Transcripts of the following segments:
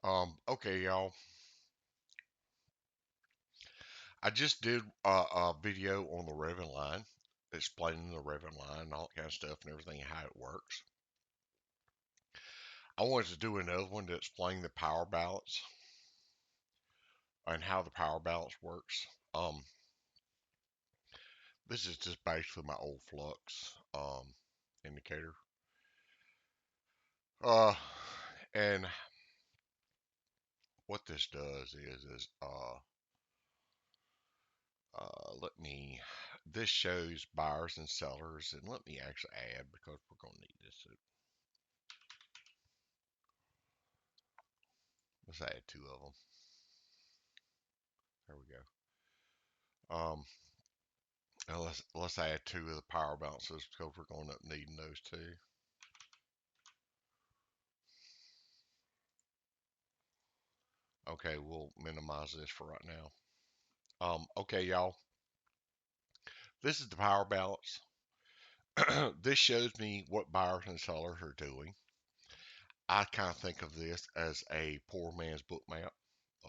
Okay, y'all. I just did a video on the Revit line, explaining the Revit line and all that kind of stuff and everything, and how it works. I wanted to do another one to explain the power balance and how the power balance works. This is just basically my old flux indicator. Uh, and what this does let me. This shows buyers and sellers, and let me actually add because we're gonna need this. Let's add two of them. There we go. And let's add two of the power balances because we're going to need those two. Okay, we'll minimize this for right now. Okay, y'all. This is the power balance. This shows me what buyers and sellers are doing. I kind of think of this as a poor man's book map.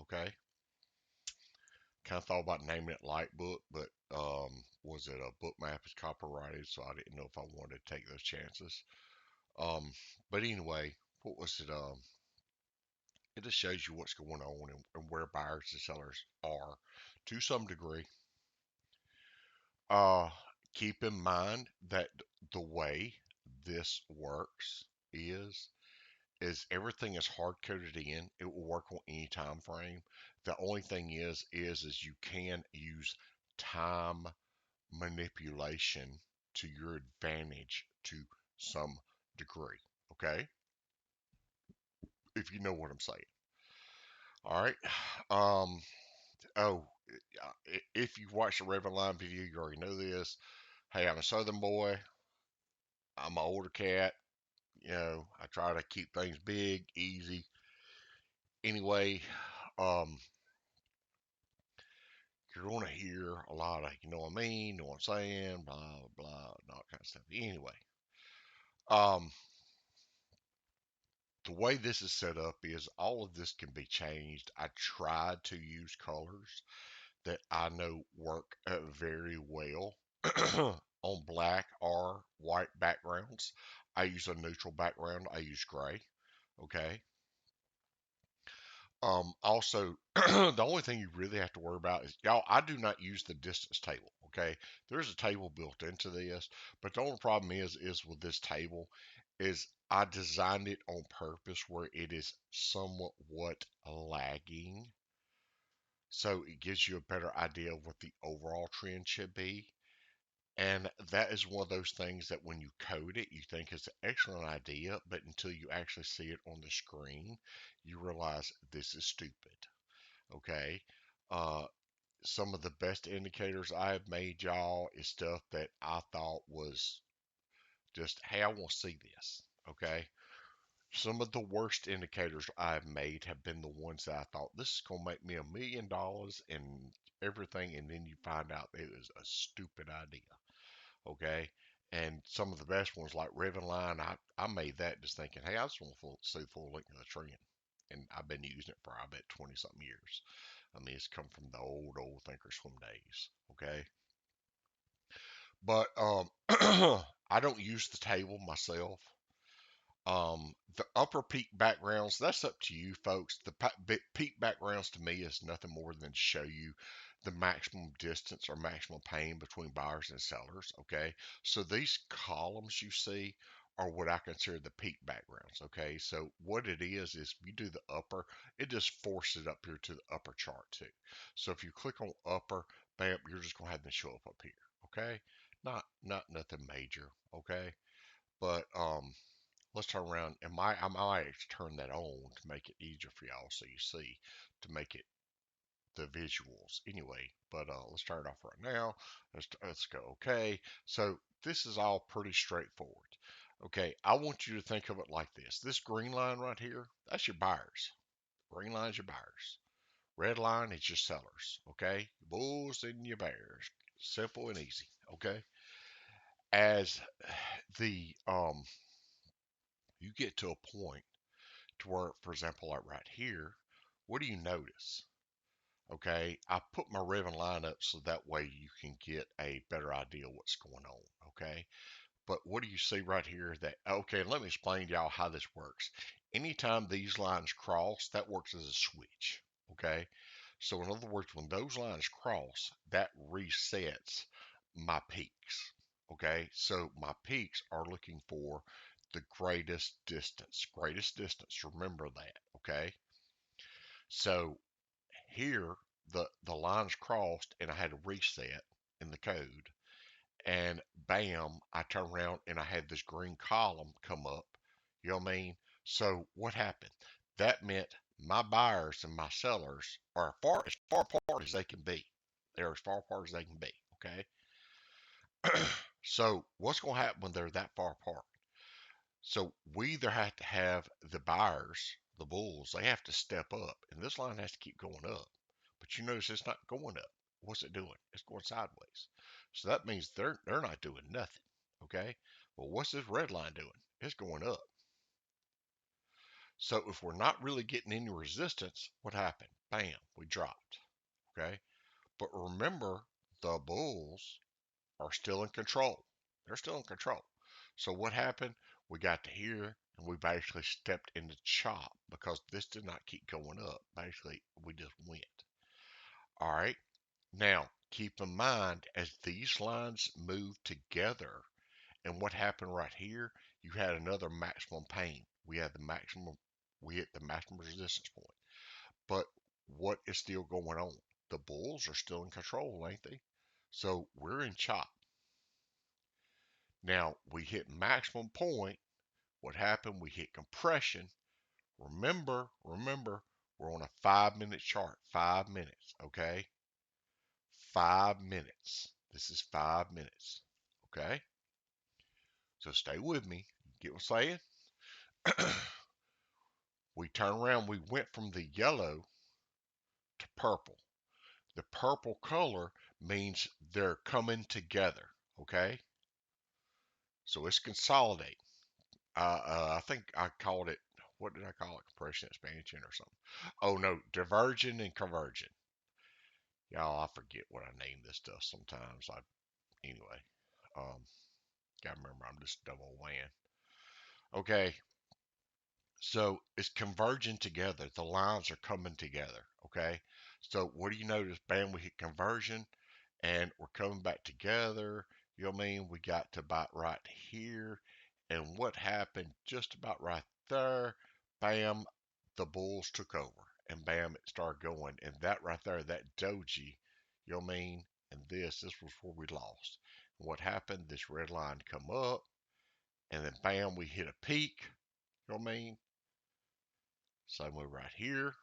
Okay. Kind of thought about naming it Light Book, but was it a book map is copyrighted, so I didn't know if I wanted to take those chances. Um, but anyway, what was it? It just shows you what's going on and where buyers and sellers are to some degree. Uh, Keep in mind that the way this works is is everything is hard coded in. It will work on any time frame. The only thing is you can use time manipulation to your advantage to some degree. Okay, if you know what I'm saying. All right. Um, Oh, if you've watched the Reverend Line video, you already know this. Hey, I'm a Southern boy. I'm an older cat. I try to keep things big, easy. Anyway, um, you're going to hear a lot of, you know what I mean, know what I'm saying, blah, blah, blah, and all that kind of stuff. Anyway, um, the way this is set up is all of this can be changed. I tried to use colors that I know work very well on black or white backgrounds. I use a neutral background. I use gray. Okay. Also, the only thing you really have to worry about is, y'all, I do not use the distance table. Okay. There's a table built into this, but the only problem is with this table is I designed it on purpose where it is somewhat lagging. So it gives you a better idea of what the overall trend should be. And that is one of those things that when you code it, you think it's an excellent idea, but until you actually see it on the screen, you realize this is stupid. Okay. Uh, some of the best indicators I have made, y'all, is stuff that I thought was just, hey, I want to see this. Okay. Some of the worst indicators I've made have been the ones that I thought this is going to make me $1 million and everything, and then you find out it was a stupid idea. Okay. And some of the best ones like Ribbon Line, I made that just thinking, hey, I just want to see the full length of the trend. And I've been using it for, I bet, 20 something years. I mean, it's come from the old Thinkorswim days. Okay. But I don't use the table myself. The upper peak backgrounds, that's up to you folks. The peak backgrounds to me is nothing more than show you the maximum distance or maximum pain between buyers and sellers. Okay. So these columns you see are what I consider the peak backgrounds. Okay. So what it is you do the upper, it just forces it up here to the upper chart too. So if you click on upper, bam, you're just going to have them show up here. Okay. Not nothing major. Okay. But let's turn around and I might turn that on to make it easier for y'all so you see to make it the visuals anyway. But let's start off right now. Let's go. Okay, so this is all pretty straightforward. Okay, I want you to think of it like this. This green line right here, that's your buyers. Green line is your buyers. Red line is your sellers. Okay, your bulls and your bears. Simple and easy. Okay, as the you get to a point to where, for example, like right here, what do you notice? Okay, I put my ribbon line up so that way you can get a better idea what's going on. Okay, but what do you see right here? That okay, let me explain to y'all how this works. Anytime these lines cross, that works as a switch. Okay, so in other words, when those lines cross, that resets my peaks. Okay, so my peaks are looking for the greatest distance. Greatest distance, remember that. Okay, so here the lines crossed and I had to reset in the code, and bam, I turned around and I had this green column come up. You know what I mean? So what happened? That meant my buyers and my sellers are as far apart as they can be. They're as far apart as they can be. Okay. So what's going to happen when they're that far apart? So we either have to have the buyers, the bulls, they have to step up, and this line has to keep going up. But you notice it's not going up. What's it doing? It's going sideways. So that means they're not doing nothing. Okay. Well, what's this red line doing? It's going up. So if we're not really getting any resistance, what happened? Bam, we dropped. Okay. But remember, the bulls are still in control. They're still in control. So what happened? We got to here and we basically stepped into chop because this did not keep going up. Basically, we just went. All right. Now, keep in mind as these lines move together, and what happened right here, you had another maximum pain. We hit the maximum resistance point. But what is still going on? The bulls are still in control, ain't they? So we're in chop. Now we hit maximum point. What happened? We hit compression. Remember, we're on a 5 minute chart. 5 minutes, okay? 5 minutes. This is 5 minutes, okay? So stay with me. Get what I'm saying? We turn around. We went from the yellow to purple. The purple color means they're coming together, okay? So it's consolidate. I think I called it, what did I call it? Compression expansion or something. Oh no, diverging and converging. Y'all, I forget what I name this stuff sometimes. Anyway, um, gotta remember I'm just double weighing. Okay, so it's converging together. The lines are coming together. Okay, so what do you notice? Bam, we hit conversion and we're coming back together. You know what I mean? We got to about right here. And what happened just about right there? Bam, the bulls took over. And bam, it started going. And that right there, that doji, you know what I mean? And this was where we lost. And what happened? This red line come up. And then bam, we hit a peak. You know what I mean? Same way right here.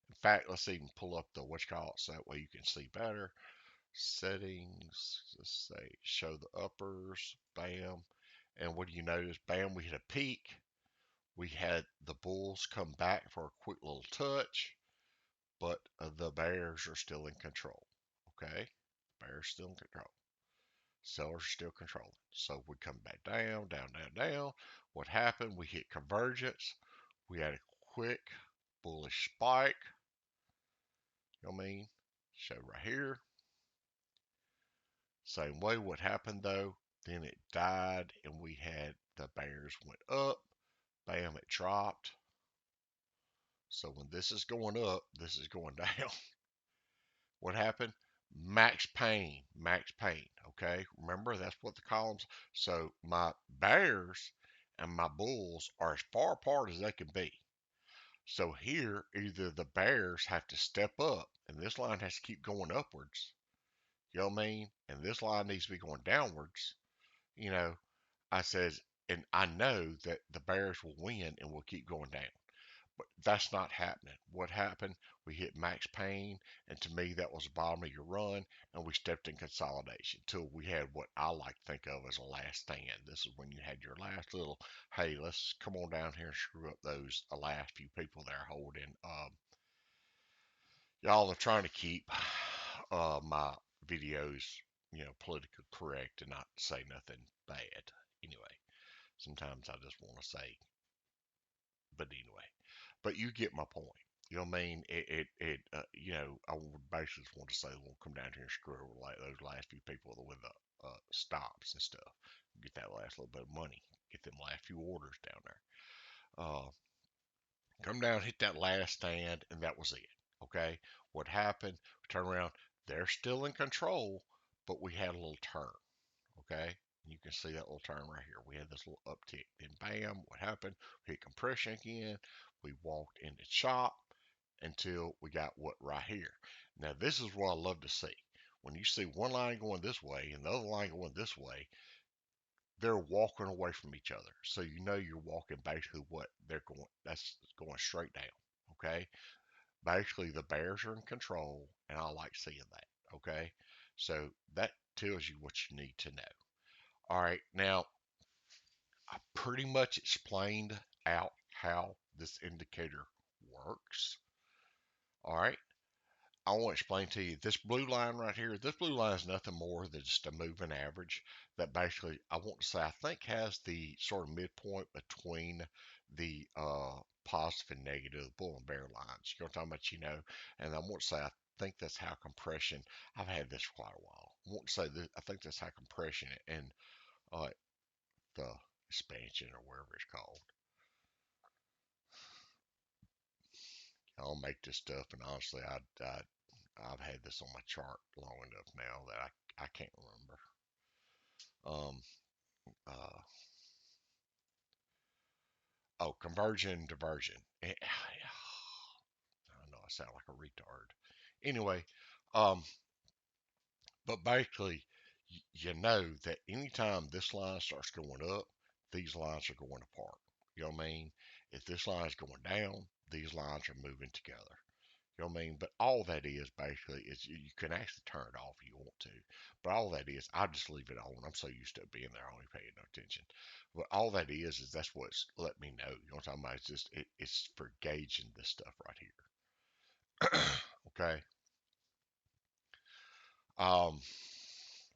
In fact, let's even pull up the what you call it so that way you can see better. Settings, let's say show the uppers, bam. And what do you notice? Bam, we hit a peak. We had the bulls come back for a quick little touch, but the bears are still in control. Okay, bears still in control. Sellers are still controlling. So we come back down, down, down, down. What happened? We hit convergence. We had a quick bullish spike. You know what I mean? Show right here. Same way, what happened though? Then it died and we had the bears went up, bam, it dropped. So when this is going up, this is going down. What happened? Max pain, okay? Remember, that's what the columns, so my bears and my bulls are as far apart as they can be. So here, either the bears have to step up, and this line has to keep going upwards, you know what I mean? And this line needs to be going downwards, you know, I says, and I know that the Bears will win and will keep going down. But that's not happening. What happened? We hit max pain, and to me, that was the bottom of your run, and we stepped in consolidation till we had what I like to think of as a last stand. This is when you had your last little, hey, let's come on down here and screw up those last few people there holding. Y'all are trying to keep my videos, politically correct and not say nothing bad. Anyway, sometimes I just want to say, but anyway. But you get my point. You know what I mean? I would basically just want to say, we'll come down here and screw over like those last few people with the stops and stuff. Get that last little bit of money. Get them last few orders down there. Uh, Come down, hit that last stand, and that was it. Okay. What happened? We turn around. They're still in control, but we had a little turn. Okay. You can see that little turn right here. We had this little uptick. Then bam, what happened? We hit compression again. We walked into chop until we got what right here. Now this is what I love to see. When you see one line going this way and the other line going this way, they're walking away from each other. So you know you're walking basically what they're going. That's going straight down. Okay. Basically the bears are in control, and I like seeing that. Okay. So that tells you what you need to know. All right. Now I pretty much explained out how this indicator works. All right. I want to explain to you this blue line right here. This blue line is nothing more than just a moving average that basically, I want to say, I think has the sort of midpoint between the positive and negative, the bull and bear lines. You know what I'm talking about, and I want to say, I think that's how compression, I've had this for quite a while. I want to say that I think that's how compression and uh, the expansion or whatever it's called. I'll make this stuff, and honestly, I've had this on my chart long enough now that I can't remember. Um, uh, Conversion, diversion. I know I sound like a retard. Anyway, um, but basically, you know that anytime this line starts going up, these lines are going apart. You know what I mean? If this line is going down, these lines are moving together. You know what I mean? But all that is basically is you can actually turn it off if you want to. But all that is, I just leave it on. I'm so used to it being there, I don't even pay no attention. But all that is that's what's let me know. You know what I'm talking about? It's for gauging this stuff right here. Okay. Um,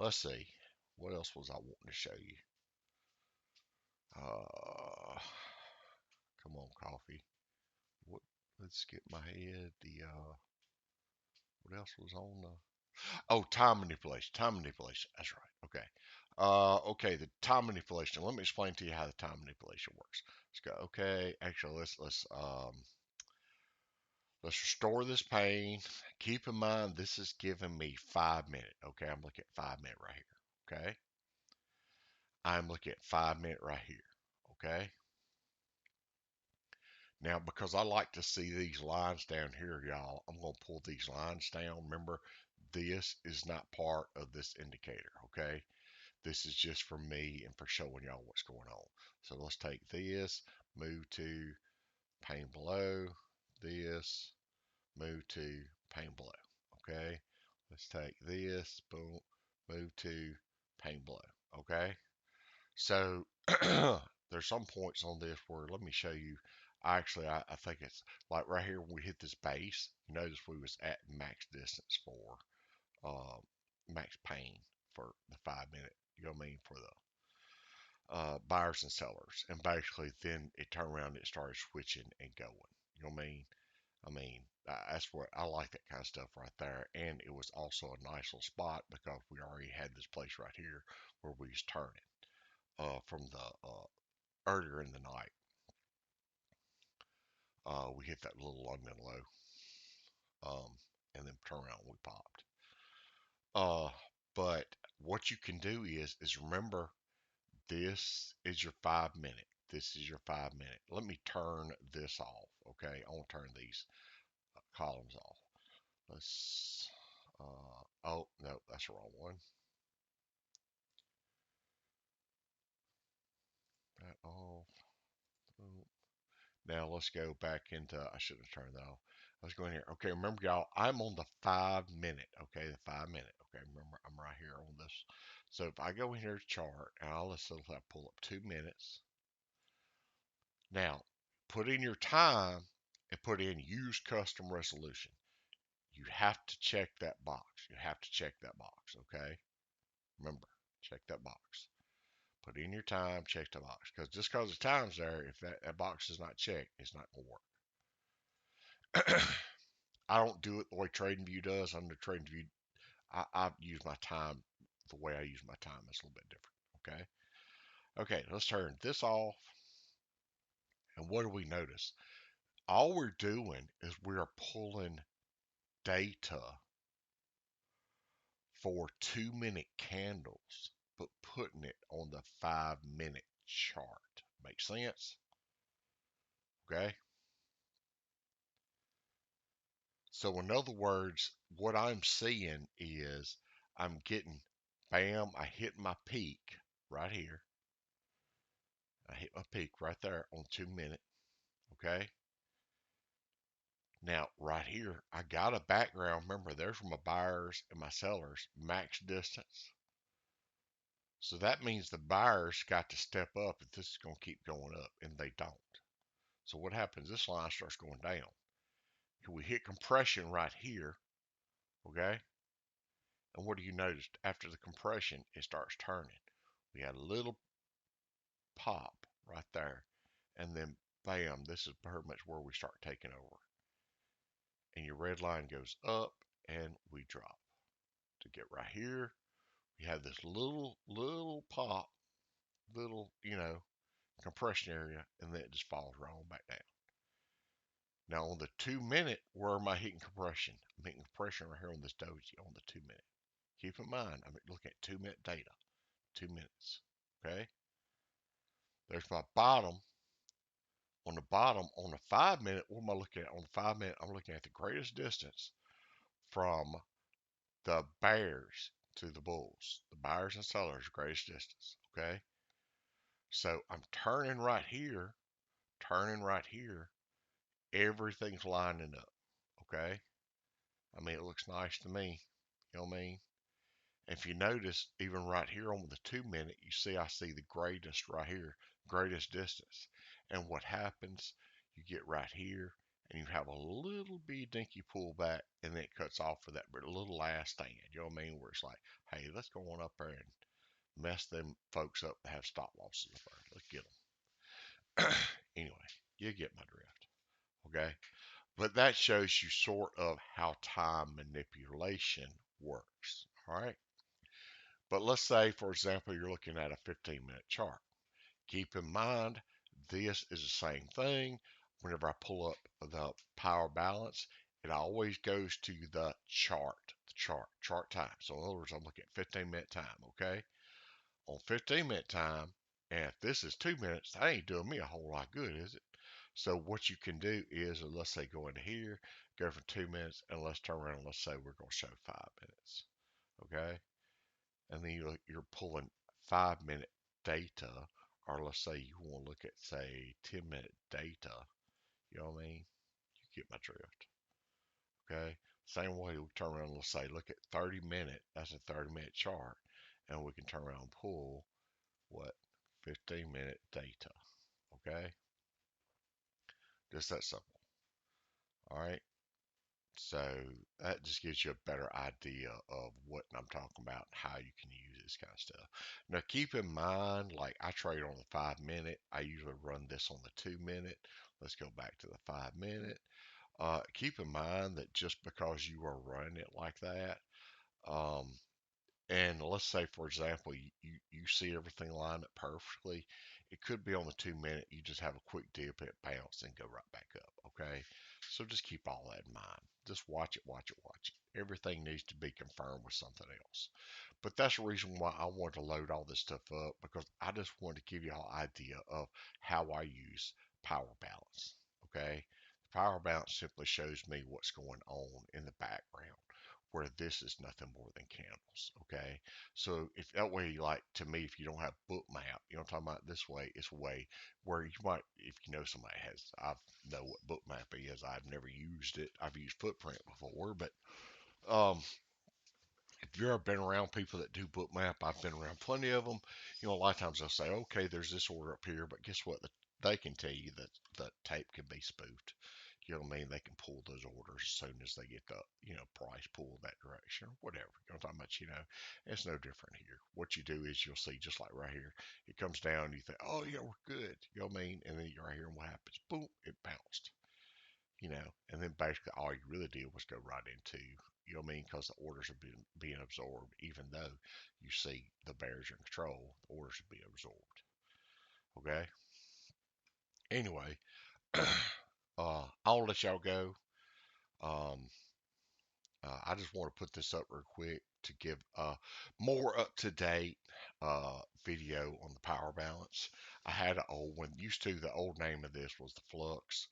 let's see. What else was I wanting to show you? Come on, coffee. What? Let's skip my head. The what else was on the? Oh, time manipulation. Time manipulation. That's right. Okay. Okay. The time manipulation. Let me explain to you how the time manipulation works. Let's go. Okay. Actually, let's restore this pane. Keep in mind this is giving me 5 minutes. Okay. I'm looking at 5 minute right here. Okay. I'm looking at 5 minute right here. Okay. Now, because I like to see these lines down here, y'all, I'm going to pull these lines down. Remember, this is not part of this indicator. Okay. This is just for me and for showing y'all what's going on. So let's take this, move to pane below, this, move to pane below. Okay, let's take this, boom, move to pane below. Okay, so there's some points on this where let me show you. I think it's like right here when we hit this base. You notice we was at max distance for uh, max pane for the 5 minute. You know what I mean for the buyers and sellers, and basically then it turned around and it started switching and going. You know what I mean? That's what I like, that kind of stuff right there. And it was also a nice little spot because we already had this place right here where we was turning from the earlier in the night. We hit that little London low, and then turn around and we popped. Uh, but what you can do is remember, this is your 5 minute. This is your 5 minute. Let me turn this off. Okay, I want to turn these columns off. Let's. Oh no, that's the wrong one. That off. Oh. Now let's go back into. I should have turned that off. Let's go in here. Okay, remember y'all, I'm on the 5 minute. Okay, the 5 minute. Okay, remember I'm right here on this. So if I go in here to chart, and let's say I pull up 2 minutes. Now, put in your time and put in use custom resolution. You have to check that box. You have to check that box, okay? Remember, check that box. Put in your time, check the box. Because just because the time's there, if that box is not checked, it's not going to work. I don't do it the way TradingView does. Under TradingView, I use my time the way I use my time is a little bit different. Okay. Okay, let's turn this off. And what do we notice? All we're doing is we are pulling data for 2 minute candles, but putting it on the 5 minute chart. Make sense? Okay. So, in other words, what I'm seeing is I'm getting, bam, I hit my peak right here. I hit my peak right there on 2 minute. Okay. Now, right here, I got a background. Remember, there's my buyers and my sellers max distance. So that means the buyers got to step up if this is going to keep going up, and they don't. So what happens? This line starts going down. We hit compression right here, okay? And what do you notice? After the compression, it starts turning. We had a little pop right there, and then bam, this is pretty much where we start taking over. And your red line goes up, and we drop. To get right here, we have this little pop, little, compression area, and then it just falls right on back down. Now on the 2 minute, where am I hitting compression? I'm hitting compression right here on this doji on the 2 minute. Keep in mind, I'm looking at 2 minute data, 2 minutes. Okay. There's my bottom. On the bottom, on the 5 minute, what am I looking at? On the 5 minute, I'm looking at the greatest distance from the bears to the bulls. The buyers and sellers, greatest distance. Okay. So I'm turning right here. Everything's lining up. Okay. I mean, it looks nice to me. You know what I mean? If you notice, even right here on the 2 minute, you see I see the greatest right here, greatest distance. And what happens, you get right here and you have a little bitty dinky pullback and then it cuts off for that but a little last stand. You know what I mean? Where it's like, hey, let's go on up there and mess them folks up that have stop losses up there. Let's get them. Anyway, you get my drift. Okay. But that shows you sort of how time manipulation works. All right. But let's say, for example, you're looking at a 15-minute chart. Keep in mind, this is the same thing. Whenever I pull up the power balance, it always goes to the chart time. So in other words, I'm looking at 15-minute time, okay? On 15-minute time, and if this is 2 minutes, that ain't doing me a whole lot good, is it? So what you can do is, let's say go into here, go for 2 minutes, and let's turn around and let's say we're going to show 5 minutes, okay? And then you're pulling 5 minute data, or let's say you want to look at, say, 10-minute data. You know what I mean? You get my drift. Okay. Same way we turn around and let's say, look at 30-minute. That's a 30-minute chart. And we can turn around and pull what? 15-minute data. Okay. Just that simple. All right. So that just gives you a better idea of what I'm talking about and how you can use this kind of stuff. Now, keep in mind, like I trade on the 5 minute. I usually run this on the 2 minute. Let's go back to the 5 minute. Keep in mind that just because you are running it like that, um, and let's say, for example, you see everything line up perfectly. It could be on the 2 minute, you just have a quick dip, it bounce, and go right back up. Okay. So just keep all that in mind. Just watch it, watch it, watch it. Everything needs to be confirmed with something else. But that's the reason why I wanted to load all this stuff up because I just wanted to give you an idea of how I use power balance. Okay. The power balance simply shows me what's going on in the background where this is nothing more than candles. Okay. So if that way, like to me, if you don't have bookmap, you know what I'm talking about, this way, it's a way where you might, if you know somebody has, I know what bookmap is. I've never used it. I've used Footprint before, but um, if you've ever been around people that do bookmap, I've been around plenty of them. You know, a lot of times they'll say, okay, there's this order up here, but guess what? They can tell you that the tape can be spoofed. You know what I mean? They can pull those orders as soon as they get the, price pulled that direction or whatever. You know what I'm talking about? It's no different here. What you do is you'll see just like right here, it comes down, you think, oh yeah, we're good. You know what I mean? And then you're right here and what happens? Boom, it bounced. And then basically all you really did was go right into, you know what I mean? Because the orders are being absorbed, even though you see the bears are in control, the orders are being absorbed. Okay. Anyway, I'll let y'all go. Um, I just want to put this up real quick to give a more up to date video on the power balance. I had an old one. Used to, the old name of this was the Flux.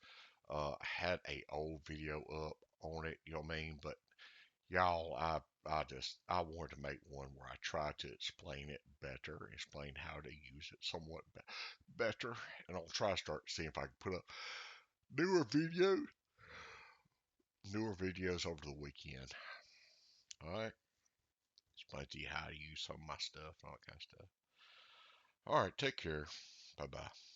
I had a old video up on it, you know what I mean? But y'all, I wanted to make one where I try to explain it better, explain how to use it somewhat better, and I'll try to start seeing if I can put up newer videos, newer videos over the weekend. All right, explain to you how to use some of my stuff and all that kind of stuff. All right, take care. Bye bye.